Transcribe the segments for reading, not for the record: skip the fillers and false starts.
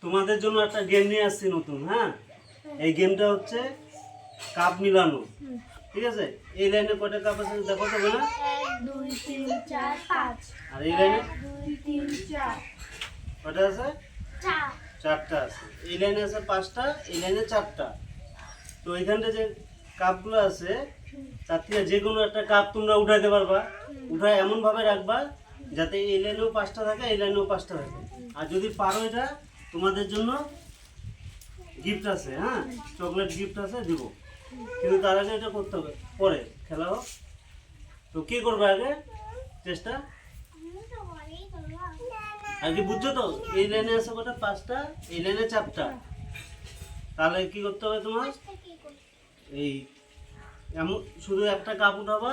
তোমাদের জন্য একটা গেম নিয়ে আসছি নতুন। হ্যাঁ, এই গেমটা হচ্ছে কাপ মিলানো। ঠিক আছে, এই লাইনে কয়টা কাপ আছে দেখো তো না। 1 2 3 4 5 আর এই লাইনে 1 2 3 4 কয়টা আছে? 4 চারটা আছে। এই লাইনে আছে পাঁচটা, এই লাইনে চারটা। তো এইখানটা যে কাপগুলো আছে তার থেকে যে কোনো একটা কাপ তোমরা উঠাইতে পারবা। উঠায় এমনভাবে রাখবা যাতে এই লাইনেও পাঁচটা থাকে, এই লাইনেও পাঁচটা থাকে। আর যদি পারো এটা তোমাদের জন্য গিফট আছে। হ্যাঁ, চকলেট গিফট আছে, দিব। কিন্তু তার আগে এটা করতে হবে, পরে খেলা হোক। তো কি করবে আগে চেষ্টা আর কি বুঝছো তো? এই লাইনে আছে কটা? পাঁচটা, এই লাইনে চারটা। তাহলে কি করতে হবে তোমার? এই এমন শুধু একটা কাপ উঠাবা,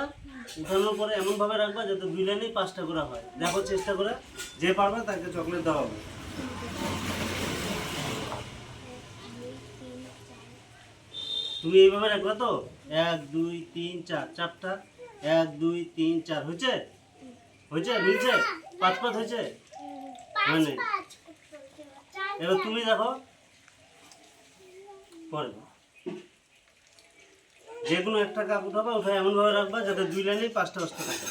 উঠানোর পরে এমনভাবে রাখবা যাতে দুই লাইনেই পাঁচটা করে হয়। দেখো চেষ্টা করে, যে পারবে তাকে চকলেট দেওয়া হবে। তুমি এইভাবে রাখবা তো? 1 2 3 4, চারটা। 1 2 3 4 হয়েছে? হয়েছে? মিলছে? 5 5 হয়েছে? মানে এবার তুমি দেখো, পরে যে কোনো একটা কাপ উঠাবা, উঠায় এমনভাবে রাখবা যাতে দুই লাইনেই পাঁচটা পাঁচটা থাকে।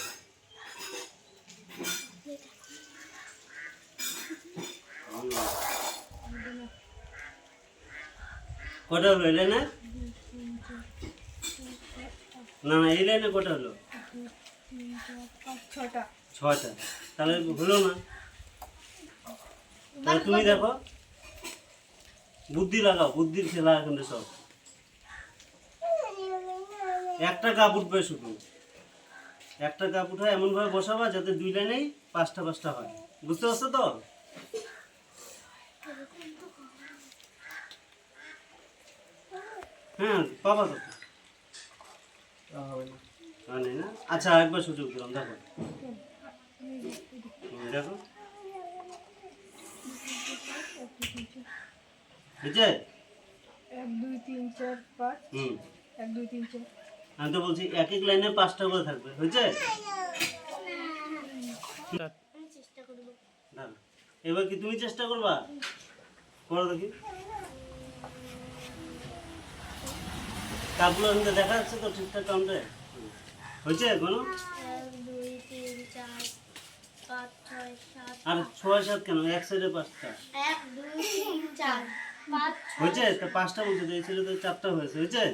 কটা হলো এই লাইনে? না না, এই লাইনে কটা হলো? 6টা। 6টা। তাহলে হলো না। তাহলে তুমি দেখো, বুদ্ধি লাগাও, বুদ্ধির খেলা এখন সব। একটা কাপ উঠবে শুধু, একটা কাপ উঠায় এমনভাবে বসাবা যাতে দুই লাইনেই পাঁচটা পাঁচটা হয়। বুঝতে পারছো তো? হ্যাঁ, পাবা তো। নেই না? আচ্ছা, একবার সুযোগ দিলাম, দেখো। দেখো বুঝছে? 1 2 3 4 5 হুম, 1 2 3 4 আমি তো বলছি এক এক লাইনে পাঁচটা করে থাকবে। হয়েছে? দাঁড়া। এবার কি তুমি চেষ্টা করবা? করো দেখি। কাপগুলো দেখা যাচ্ছে তো ঠিকঠাক কাউন্টে? হয়েছে কোনো? 1 2 3 4 5 6 7 আর 6 7 কেন? এক সাইডে পাঁচটা 1 2 3 4 5 হয়েছে তো? পাঁচটা বলছে তো, এই সাইডে তো চারটা হয়েছে। হয়েছে?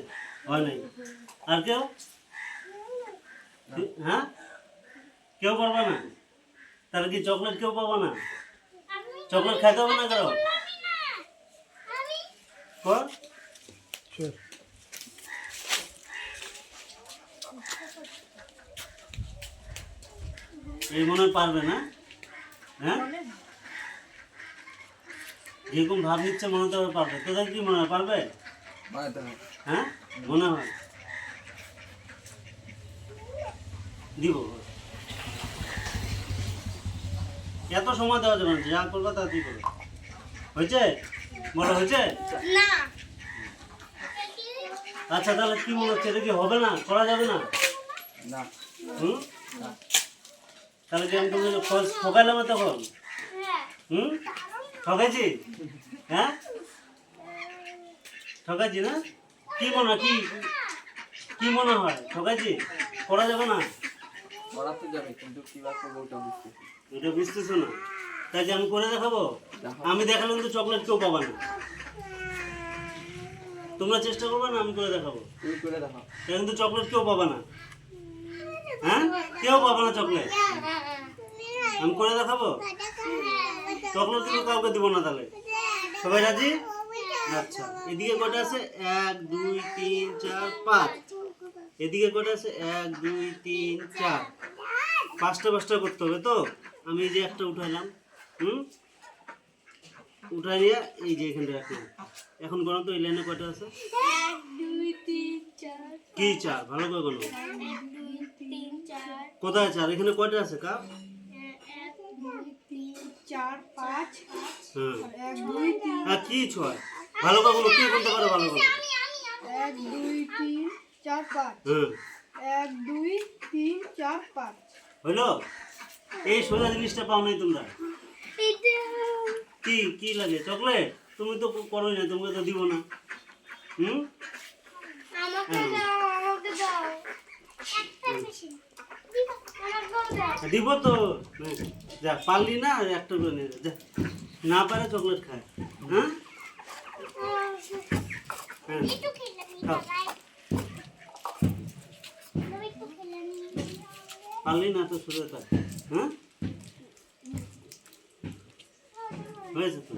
হয় নাই? আর কেউ? হ্যাঁ, কেউ পারবা না? তাহলে কি চকলেট কেউ পাবা না? চকলেট খাইতে হবে না কারো? কর। এই মনে হয় পারবে না? হ্যাঁ, যেরকম ভাব নিচ্ছে মনে হতে হবে পারবে। তোদের কি মনে হয় পারবে? হ্যাঁ, মনে হয়। দিব। এত সময় দেওয়া যাবে না, যা করবা তাড়াতাড়ি করো। হয়েছে? বলো হয়েছে? না। আচ্ছা, তাহলে কি মনে হচ্ছে, এটা কি হবে না, করা যাবে না? হুম, তাহলে কি আমি তোমাকে ঠকাইলাম তখন? হুম, ঠকাইছি? হ্যাঁ, ঠকাইছি না? কি মনে হয়, কি মনে হয় ঠকাইছি? করা যাবে না? এটা বুঝতেছো না? তাই যে আমি করে দেখাবো? আমি দেখালে কিন্তু চকলেট কেউ পাবা না। তোমরা চেষ্টা করবে না, আমি করে দেখাবো। তাই কিন্তু চকলেট কেউ পাবা না। হ্যাঁ, কেউ পাবা না চকলেট। আমি করে দেখাবো, চকলেট কিন্তু কাউকে দিব না। তাহলে সবাই রাজি? আচ্ছা, এদিকে কটা আছে? 1 2 3 4 5। এদিকে কটা আছে? 1 2 3 4। পাঁচটা পাঁচটা করতে হবে তো। আমি এই যে একটা উঠাইলাম, উঠাই নিয়ে এই যে এখানে রাখলাম। এখন গণন তো এই লাইনে কয়টা আছে? 1 2 3 4 কি 4? ভালো করে গণন। 1 2 3 4 কোথায় 4? এখানে কয়টা আছে কাপ? 1 2 3 4 5 হ্যাঁ, 1 2 3 আর কি 6? ভালো করে বলো, কে বলতে পারো ভালো করে? 1 2 3 4 5 হ্যাঁ, 1 2 3 4 5 হইলো? এই সোজা জিনিসটা পাও নাই তোমরা। কি কি লাগে চকলেট? তুমি তো করোই না, তোমাকে তো দিব না। হুম আমাকে হ্যাঁ। দাও, আমাকে দাও। একটা বেশি দিব, আমাকেও দাও। দিব তো। নে, যা পারলি না একটা করে নিয়ে যা, না পারে চকলেট খায়। হ্যাঁ হ্যাঁ একটু খেলাম খাও। বাবাই, বাবা একটু খেলাম। পারলি না তো শুরু থাক। হ্যাঁ হয়েছে তো।